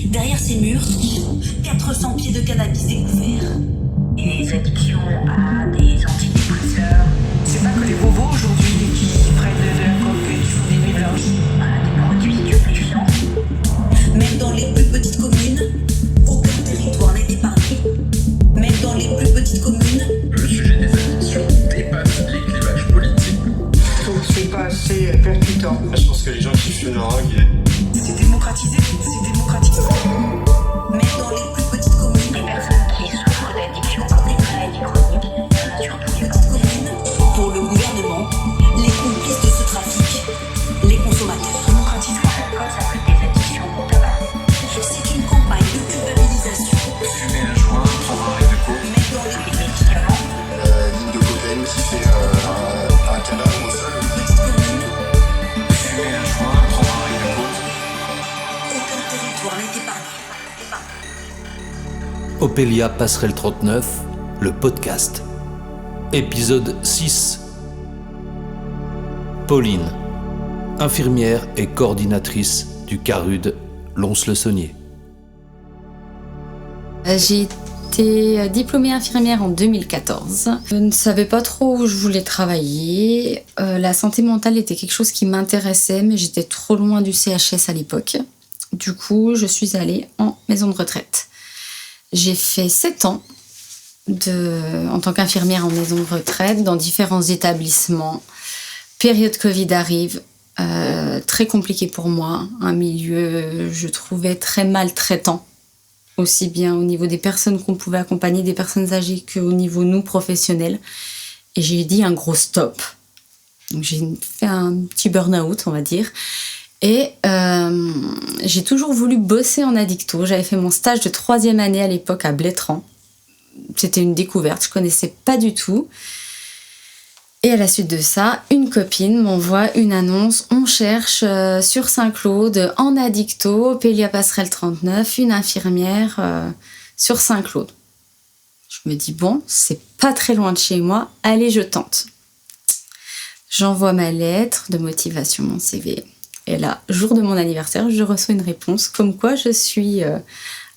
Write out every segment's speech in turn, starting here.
Derrière ces murs, 400 pieds de cannabis découverts. Des addictions à des antidépresseurs. C'est pas que les bobos aujourd'hui qui prennent de la coke et qui font des nuits blanches. À des produits stupéfiants. Même dans les plus petites communes, aucun territoire n'est épargné. Même dans les plus petites communes, le sujet des addictions dépasse les clivages politiques. Je trouve que c'est pas assez percutant. Je pense que les gens qui fument leur drogue, C'est démocratisé, c'est démocratisé. même dans les plus petites communes, Des personnes qui souffrent d'addictions, des maladies chroniques, il y en a sur tous les plans. pour le gouvernement, les complices de ce trafic, les consommateurs. Démocratisé. L'alcool, ça fait des addictions au tabac. C'est une campagne de culpabilisation. Fumer un joint, prendre un riz de coke. Même dans les Les médicaments. ligne de cocaïne aussi, c'est un cadavre au sol. petites communes, Fumer un joint, prendre un riz de coke. aucun territoire n'est épargné. Opélia Passerelle 39, le podcast. Épisode 6. Pauline, infirmière et coordinatrice du CARUD Lons-le-Saunier. J'ai été diplômée infirmière en 2014. Je ne savais pas trop où je voulais travailler. La santé mentale était quelque chose qui m'intéressait, mais j'étais trop loin du CHS à l'époque. Du coup, je suis allée en maison de retraite. J'ai fait 7 ans en tant qu'infirmière en maison de retraite dans différents établissements. Période Covid arrive, très compliqué pour moi. Un milieu, je trouvais très maltraitant. Aussi bien au niveau des personnes qu'on pouvait accompagner, des personnes âgées, qu'au niveau nous, professionnels. Et j'ai dit un gros stop. Donc j'ai fait un petit burn-out, on va dire. Et j'ai toujours voulu bosser en addicto. J'avais fait mon stage de 3e année à l'époque à Blétran. C'était une découverte, je connaissais pas du tout. Et à la suite de ça, une copine m'envoie une annonce. On cherche sur Saint-Claude, en addicto, Opélia Passerelle 39, une infirmière sur Saint-Claude. Je me dis, bon, c'est pas très loin de chez moi, allez, je tente. J'envoie ma lettre de motivation, mon CV. Et là, jour de mon anniversaire, je reçois une réponse comme quoi je suis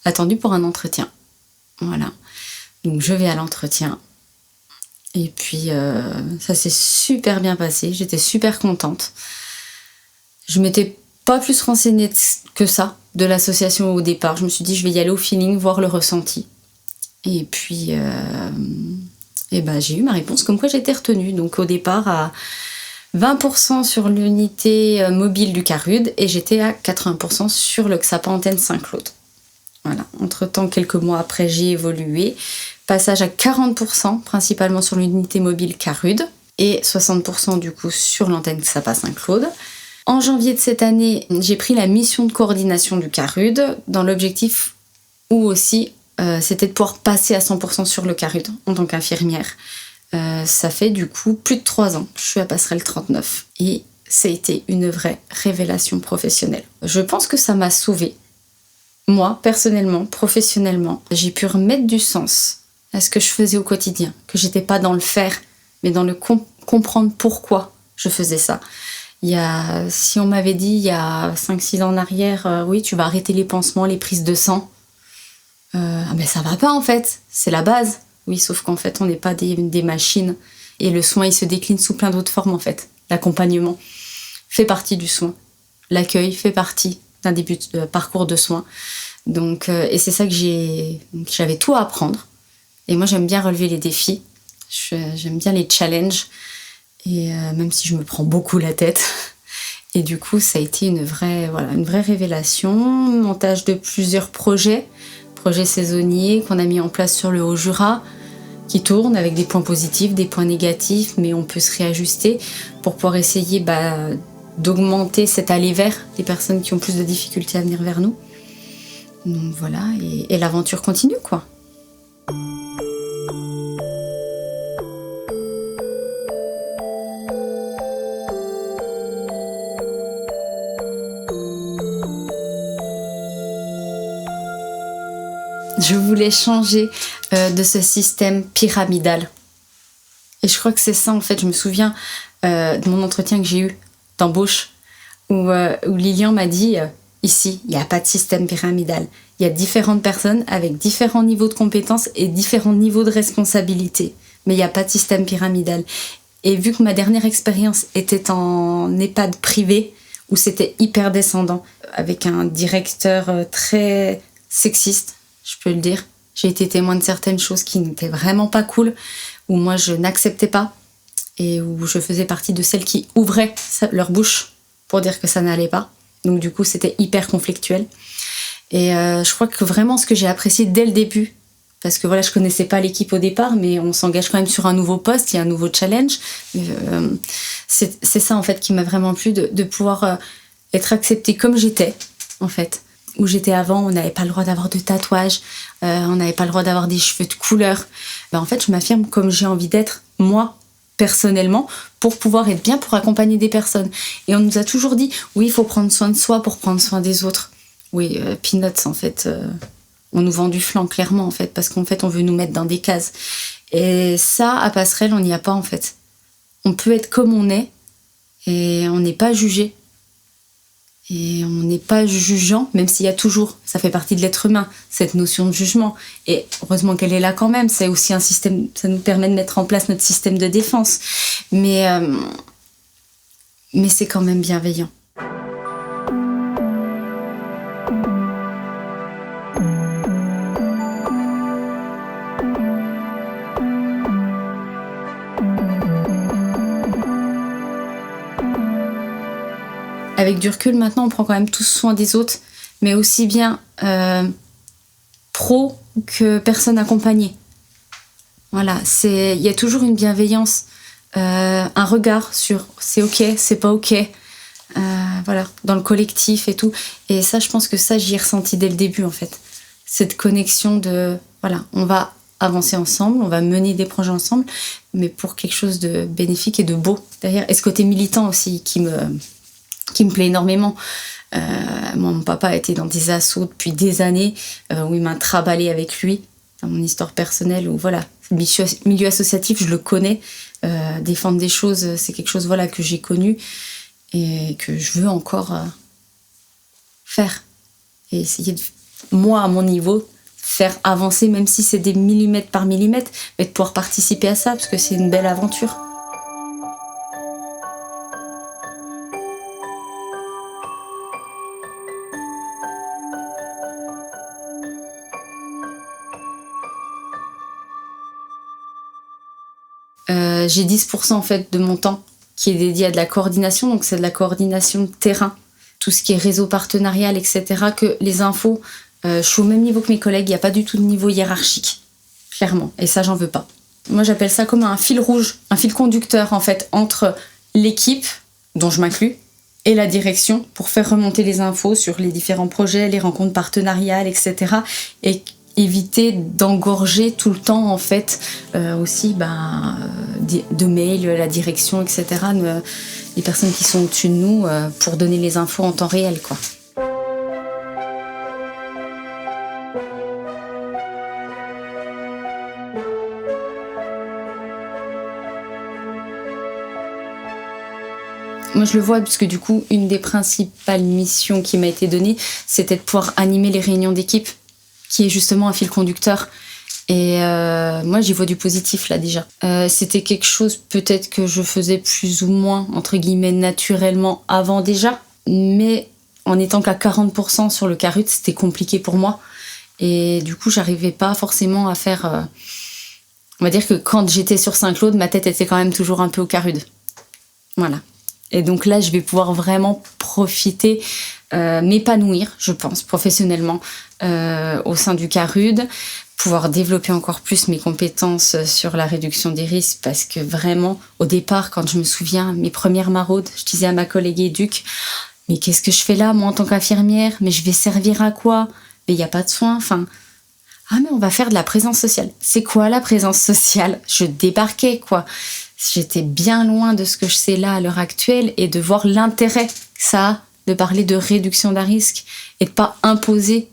attendue pour un entretien. Voilà. Donc je vais à l'entretien. Et puis, ça s'est super bien passé. J'étais super contente. Je m'étais pas plus renseignée que ça de l'association au départ. Je me suis dit, je vais y aller au feeling, voir le ressenti. Et puis, j'ai eu ma réponse comme quoi j'étais retenue. Donc au départ, à 20% sur l'unité mobile du CARUD et j'étais à 80% sur le XAPA Antenne Saint-Claude. Voilà. Entre-temps, quelques mois après, j'ai évolué. Passage à 40%, principalement sur l'unité mobile CARUD et 60% du coup sur l'antenne XAPA Saint-Claude. En janvier de cette année, j'ai pris la mission de coordination du CARUD dans l'objectif où aussi c'était de pouvoir passer à 100% sur le CARUD en tant qu'infirmière. Ça fait du coup plus de 3 ans que je suis à Passerelle 39 et ça a été une vraie révélation professionnelle. Je pense que ça m'a sauvée. Moi, personnellement, professionnellement, j'ai pu remettre du sens à ce que je faisais au quotidien, que j'étais pas dans le faire, mais dans le comprendre pourquoi je faisais ça. Si on m'avait dit il y a 5-6 ans en arrière, oui, tu vas arrêter les pansements, les prises de sang, mais ça va pas en fait, c'est la base. Oui, sauf qu'en fait, on n'est pas des machines. Et le soin, il se décline sous plein d'autres formes, en fait. L'accompagnement fait partie du soin. L'accueil fait partie d'un début de parcours de soins. Donc, et c'est ça que j'avais tout à apprendre. Et moi, j'aime bien relever les défis. J'aime bien les challenges. Et même si je me prends beaucoup la tête. Et du coup, ça a été une vraie révélation. Montage de plusieurs projets saisonniers qu'on a mis en place sur le Haut-Jura, qui tournent avec des points positifs, des points négatifs, mais on peut se réajuster pour pouvoir essayer d'augmenter cet aller vers des personnes qui ont plus de difficultés à venir vers nous. Donc voilà, et l'aventure continue, quoi. Je voulais changer de ce système pyramidal. Et je crois que c'est ça, en fait. Je me souviens de mon entretien que j'ai eu d'embauche où Lilian m'a dit il Ici, il n'y a pas de système pyramidal. Il y a différentes personnes avec différents niveaux de compétences et différents niveaux de responsabilité. Mais il n'y a pas de système pyramidal. Et vu que ma dernière expérience était en EHPAD privé, où c'était hyper descendant, avec un directeur très sexiste, je peux le dire. J'ai été témoin de certaines choses qui n'étaient vraiment pas cool, où moi je n'acceptais pas, et où je faisais partie de celles qui ouvraient leur bouche pour dire que ça n'allait pas. Donc du coup, c'était hyper conflictuel. Et je crois que vraiment ce que j'ai apprécié dès le début, parce que voilà, je connaissais pas l'équipe au départ, mais on s'engage quand même sur un nouveau poste, il y a un nouveau challenge. C'est ça en fait qui m'a vraiment plu, de pouvoir être acceptée comme j'étais, en fait. Où j'étais avant, on n'avait pas le droit d'avoir de tatouages, on n'avait pas le droit d'avoir des cheveux de couleur. En fait, je m'affirme comme j'ai envie d'être, moi, personnellement, pour pouvoir être bien, pour accompagner des personnes. Et on nous a toujours dit, oui, il faut prendre soin de soi pour prendre soin des autres. Oui, peanuts, en fait, on nous vend du flan, clairement, en fait, parce qu'en fait, on veut nous mettre dans des cases. Et ça, à Passerelle, on n'y a pas, en fait. On peut être comme on est, et on n'est pas jugé. Et on n'est pas jugeant, même s'il y a toujours, ça fait partie de l'être humain, cette notion de jugement. Et heureusement qu'elle est là quand même, c'est aussi un système, ça nous permet de mettre en place notre système de défense. Mais c'est quand même bienveillant. Avec du recul, maintenant, on prend quand même tous soin des autres, mais aussi bien pro que personne accompagnée. Voilà, il y a toujours une bienveillance, un regard sur c'est ok, c'est pas ok, voilà, dans le collectif et tout. Et ça, je pense que ça, j'y ai ressenti dès le début, en fait. Cette connexion de, voilà, on va avancer ensemble, on va mener des projets ensemble, mais pour quelque chose de bénéfique et de beau derrière. Et ce côté militant aussi qui me plaît énormément. Moi, mon papa a été dans des assos depuis des années, où il m'a traballé avec lui, dans mon histoire personnelle, où voilà, le milieu associatif, je le connais. Défendre des choses, c'est quelque chose voilà, que j'ai connu et que je veux encore faire. Et essayer de, moi, à mon niveau, faire avancer, même si c'est des millimètres par millimètre, mais de pouvoir participer à ça, parce que c'est une belle aventure. J'ai 10% en fait de mon temps qui est dédié à de la coordination, donc c'est de la coordination de terrain, tout ce qui est réseau partenarial, etc. Que les infos, je suis au même niveau que mes collègues, il n'y a pas du tout de niveau hiérarchique, clairement, et ça j'en veux pas. Moi j'appelle ça comme un fil rouge, un fil conducteur en fait, entre l'équipe, dont je m'inclus, et la direction, pour faire remonter les infos sur les différents projets, les rencontres partenariales, etc. Et éviter d'engorger tout le temps en fait aussi de mails, la direction, etc. Les personnes qui sont au-dessus de nous pour donner les infos en temps réel, quoi. Moi, je le vois puisque du coup, une des principales missions qui m'a été donnée, c'était de pouvoir animer les réunions d'équipe, qui est justement un fil conducteur. Et moi, j'y vois du positif, là, déjà. C'était quelque chose, peut-être, que je faisais plus ou moins, entre guillemets, naturellement avant déjà. Mais en étant qu'à 40% sur le CARUD, c'était compliqué pour moi. Et du coup, j'arrivais pas forcément à faire... On va dire que quand j'étais sur Saint-Claude, ma tête était quand même toujours un peu au CARUD. Voilà. Et donc là, je vais pouvoir vraiment profiter, m'épanouir, je pense, professionnellement, au sein du CARUD, pouvoir développer encore plus mes compétences sur la réduction des risques, parce que vraiment, au départ, quand je me souviens, mes premières maraudes, je disais à ma collègue éduc, mais qu'est-ce que je fais là, moi, en tant qu'infirmière? Mais je vais servir à quoi? Mais il n'y a pas de soins, enfin... Ah, mais on va faire de la présence sociale. C'est quoi la présence sociale? Je débarquais, quoi. J'étais bien loin de ce que je sais là à l'heure actuelle et de voir l'intérêt que ça a de parler de réduction d'un risque et de pas imposer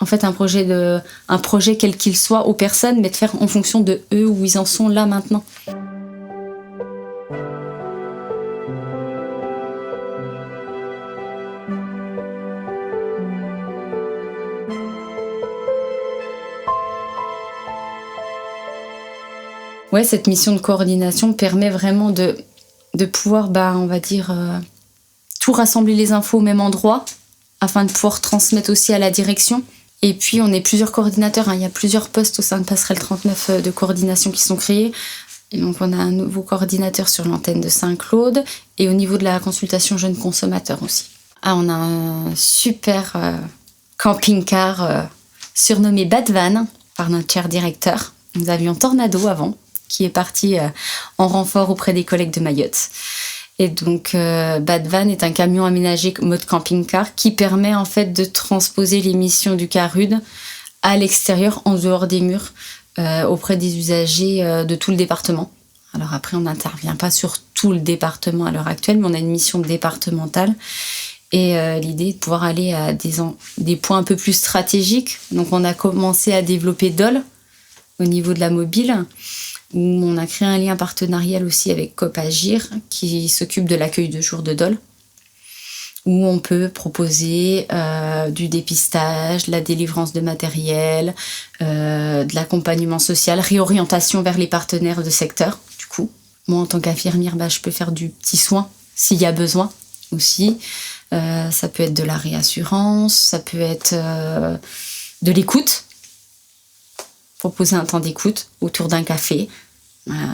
en fait un projet quel qu'il soit aux personnes, mais de faire en fonction de eux où ils en sont là maintenant. Ouais, cette mission de coordination permet vraiment de pouvoir, on va dire, tout rassembler les infos au même endroit afin de pouvoir transmettre aussi à la direction. Et puis, on est plusieurs coordinateurs. Il y a plusieurs postes au sein de Passerelle 39 de coordination qui sont créés. Et donc, on a un nouveau coordinateur sur l'antenne de Saint-Claude et au niveau de la consultation jeunes consommateurs aussi. On a un super camping-car surnommé Badvan par notre cher directeur. Nous avions Tornado avant, qui est parti en renfort auprès des collègues de Mayotte. Et donc, Badvan est un camion aménagé mode camping-car qui permet en fait de transposer les missions du CARUD à l'extérieur, en dehors des murs, auprès des usagers de tout le département. Alors après, on n'intervient pas sur tout le département à l'heure actuelle, mais on a une mission départementale. Et l'idée est de pouvoir aller à des points un peu plus stratégiques. Donc, on a commencé à développer Dole au niveau de la mobile, où on a créé un lien partenarial aussi avec Copagir, qui s'occupe de l'accueil de jour de Dole, où on peut proposer du dépistage, de la délivrance de matériel, de l'accompagnement social, réorientation vers les partenaires de secteur, du coup. Moi, en tant qu'infirmière, je peux faire du petit soin, s'il y a besoin aussi. Ça peut être de la réassurance, ça peut être de l'écoute, proposer un temps d'écoute autour d'un café,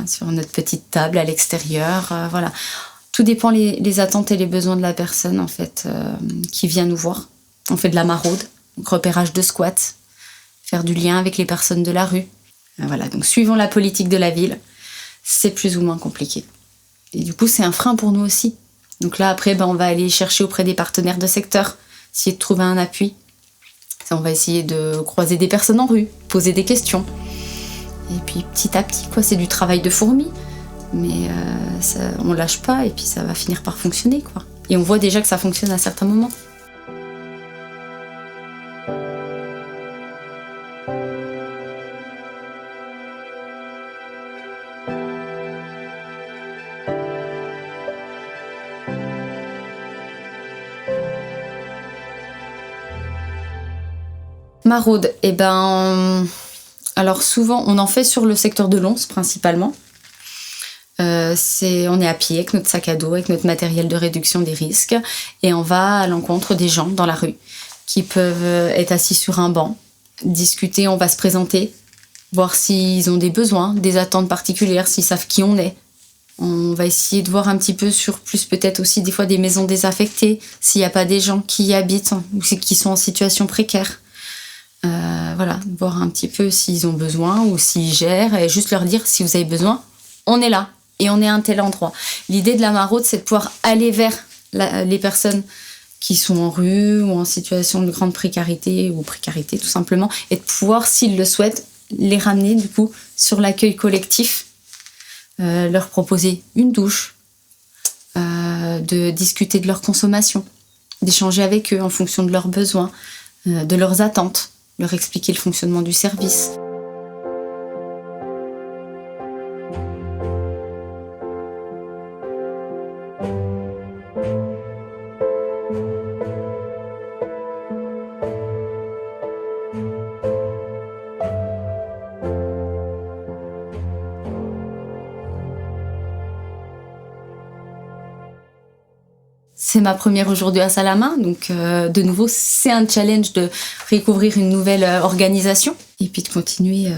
sur notre petite table à l'extérieur, voilà. Tout dépend les attentes et les besoins de la personne, en fait, qui vient nous voir. On fait de la maraude, donc repérage de squats, faire du lien avec les personnes de la rue. Voilà, donc suivant la politique de la ville, c'est plus ou moins compliqué. Et du coup, c'est un frein pour nous aussi. Donc là, après, on va aller chercher auprès des partenaires de secteur, essayer de trouver un appui. On va essayer de croiser des personnes en rue, poser des questions. Et puis petit à petit, c'est du travail de fourmi. Mais on lâche pas et puis ça va finir par fonctionner, Et on voit déjà que ça fonctionne à certains moments. Maraude, alors souvent on en fait sur le secteur de Lons principalement. On est à pied avec notre sac à dos, avec notre matériel de réduction des risques et on va à l'encontre des gens dans la rue qui peuvent être assis sur un banc, discuter, on va se présenter, voir s'ils ont des besoins, des attentes particulières, s'ils savent qui on est. On va essayer de voir un petit peu sur plus peut-être aussi des fois des maisons désaffectées, s'il n'y a pas des gens qui y habitent ou qui sont en situation précaire. Voilà, voir un petit peu s'ils ont besoin ou s'ils gèrent et juste leur dire si vous avez besoin, on est là et on est à un tel endroit. L'idée de la maraude, c'est de pouvoir aller vers les personnes qui sont en rue ou en situation de grande précarité ou précarité tout simplement et de pouvoir, s'ils le souhaitent, les ramener du coup sur l'accueil collectif, leur proposer une douche, de discuter de leur consommation, d'échanger avec eux en fonction de leurs besoins, de leurs attentes, leur expliquer le fonctionnement du service. C'est ma première aujourd'hui à Salamin, donc de nouveau, c'est un challenge de découvrir une nouvelle organisation et puis de continuer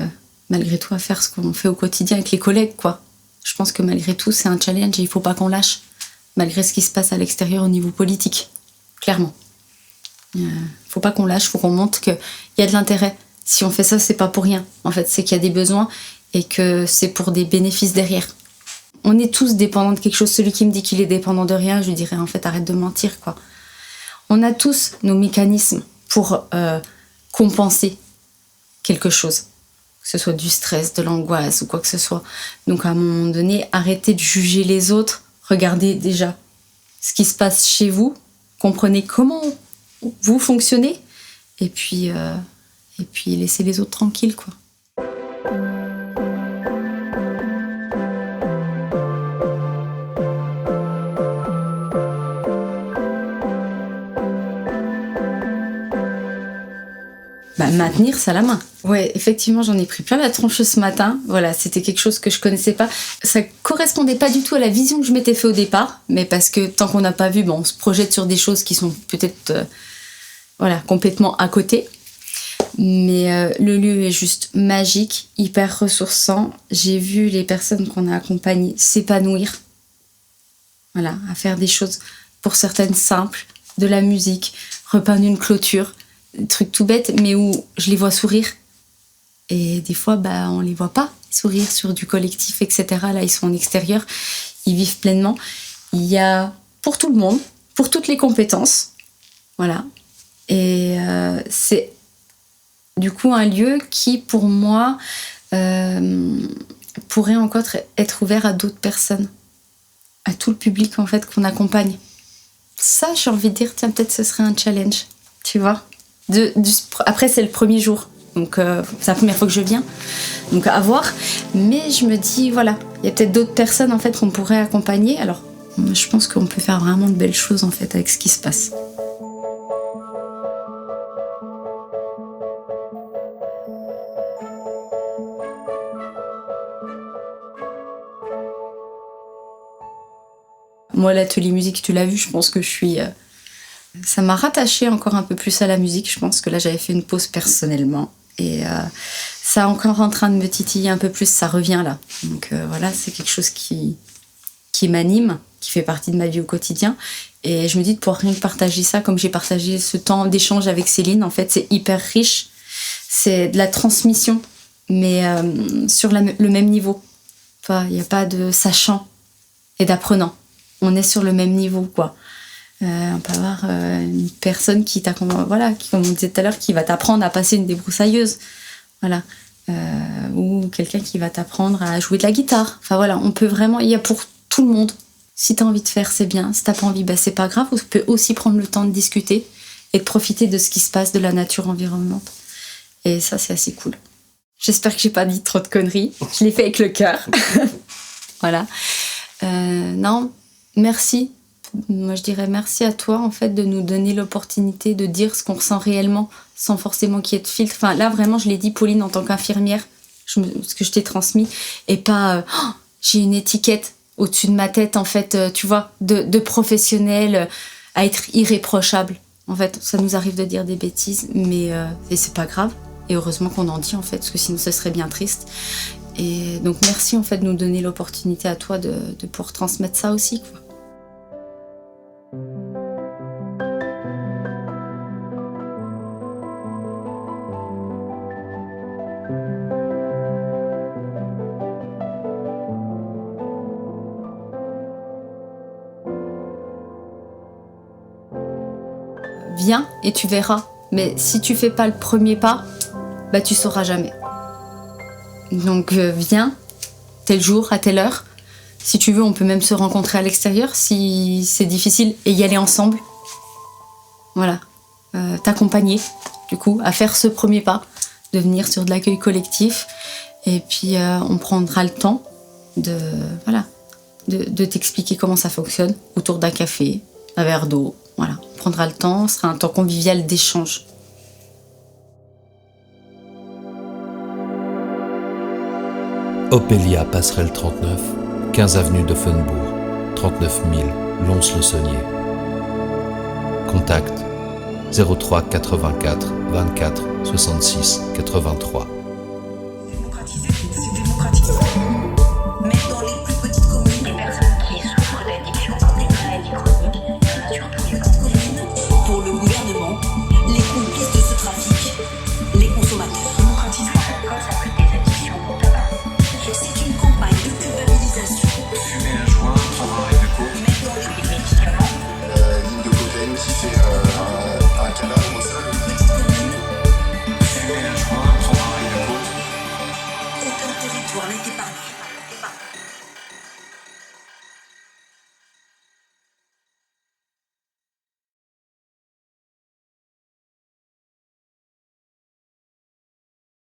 malgré tout à faire ce qu'on fait au quotidien avec les collègues, Je pense que malgré tout, c'est un challenge et il faut pas qu'on lâche, malgré ce qui se passe à l'extérieur au niveau politique, clairement. Faut pas qu'on lâche, faut qu'on montre qu'il y a de l'intérêt. Si on fait ça, c'est pas pour rien. En fait, c'est qu'il y a des besoins et que c'est pour des bénéfices derrière. On est tous dépendants de quelque chose. Celui qui me dit qu'il est dépendant de rien, je lui dirais en fait arrête de mentir, On a tous nos mécanismes pour compenser quelque chose, que ce soit du stress, de l'angoisse ou quoi que ce soit. Donc à un moment donné, arrêtez de juger les autres, regardez déjà ce qui se passe chez vous, comprenez comment vous fonctionnez et puis laissez les autres tranquilles, maintenir ça à la main. Ouais, effectivement, j'en ai pris plein la tronche ce matin. Voilà, c'était quelque chose que je connaissais pas. Ça correspondait pas du tout à la vision que je m'étais fait au départ, mais parce que tant qu'on n'a pas vu, on se projette sur des choses qui sont peut-être complètement à côté. Mais le lieu est juste magique, hyper ressourçant. J'ai vu les personnes qu'on a accompagnées s'épanouir. Voilà, à faire des choses pour certaines simples, de la musique, repeindre une clôture, des trucs tout bêtes, mais où je les vois sourire. Et des fois, on les voit pas sourire sur du collectif, etc. Là, ils sont en extérieur, ils vivent pleinement. Il y a pour tout le monde, pour toutes les compétences. Voilà. Et c'est du coup un lieu qui, pour moi, pourrait encore être ouvert à d'autres personnes, à tout le public en fait qu'on accompagne. Ça, j'ai envie de dire, tiens, peut-être ce serait un challenge, tu vois. Après, c'est le premier jour, donc c'est la première fois que je viens, donc à voir. Mais je me dis, voilà, il y a peut-être d'autres personnes en fait qu'on pourrait accompagner. Alors, je pense qu'on peut faire vraiment de belles choses en fait avec ce qui se passe. Moi, l'atelier musique, tu l'as vu, je pense que je suis... Ça m'a rattachée encore un peu plus à la musique. Je pense que là, j'avais fait une pause personnellement. Et ça est encore en train de me titiller un peu plus, ça revient là. Donc voilà, c'est quelque chose qui m'anime, qui fait partie de ma vie au quotidien. Et je me dis de pouvoir rien que partager ça, comme j'ai partagé ce temps d'échange avec Céline. En fait, c'est hyper riche. C'est de la transmission, mais sur le même niveau. Il n'y a pas de sachant et d'apprenant. On est sur le même niveau, quoi. On peut avoir une personne qui comme on disait tout à l'heure, qui va t'apprendre à passer une débroussailleuse. Voilà. Ou quelqu'un qui va t'apprendre à jouer de la guitare. Enfin voilà, on peut vraiment... Il y a pour tout le monde. Si t'as envie de faire, c'est bien. Si t'as pas envie, c'est pas grave. On peut aussi prendre le temps de discuter et de profiter de ce qui se passe, de la nature environnante. Et ça, c'est assez cool. J'espère que j'ai pas dit trop de conneries. Je l'ai fait avec le cœur. Voilà. Non... Merci. Moi, je dirais merci à toi, en fait, de nous donner l'opportunité de dire ce qu'on ressent réellement, sans forcément qu'il y ait de filtre. Enfin, là, vraiment, je l'ai dit, Pauline, en tant qu'infirmière, ce que je t'ai transmis, et pas j'ai une étiquette au-dessus de ma tête, en fait, tu vois, de professionnel, à être irréprochable. En fait, ça nous arrive de dire des bêtises, mais et c'est pas grave. Et heureusement qu'on en dit, en fait, parce que sinon, ce serait bien triste. Et donc, merci, en fait, de nous donner l'opportunité à toi de pouvoir transmettre ça aussi, quoi. Viens et tu verras. Mais si tu fais pas le premier pas, tu sauras jamais. Donc viens, tel jour, à telle heure. Si tu veux, on peut même se rencontrer à l'extérieur si c'est difficile et y aller ensemble. Voilà. T'accompagner, du coup, à faire ce premier pas, de venir sur de l'accueil collectif. Et puis on prendra le temps de t'expliquer comment ça fonctionne autour d'un café, un verre d'eau. Voilà. On prendra le temps, ce sera un temps convivial d'échange. Opélia, passerelle 39, 15 avenue d'Offenbourg, 39 000, Lons-le-Saunier. Contact 03 84 24 66 83. Démocratiser, c'est démocratiser. Même dans les plus petites communes, Les personnes qui souffrent d'addiction, des maladies chroniques, il y en a sur tous les bords. pour le gouvernement, les complices de ce trafic, les consommateurs. Démocratiser. L'alcool, ça peut être des addictions au tabac. C'est une campagne de culpabilisation. Fumer un joint, prendre un riz de coke. Même dans les Les médicaments, Ligne de cocaïne qui fait un canal au sol. petites communes, Fumer un joint, prendre un riz de coke. aucun territoire n'est épargné.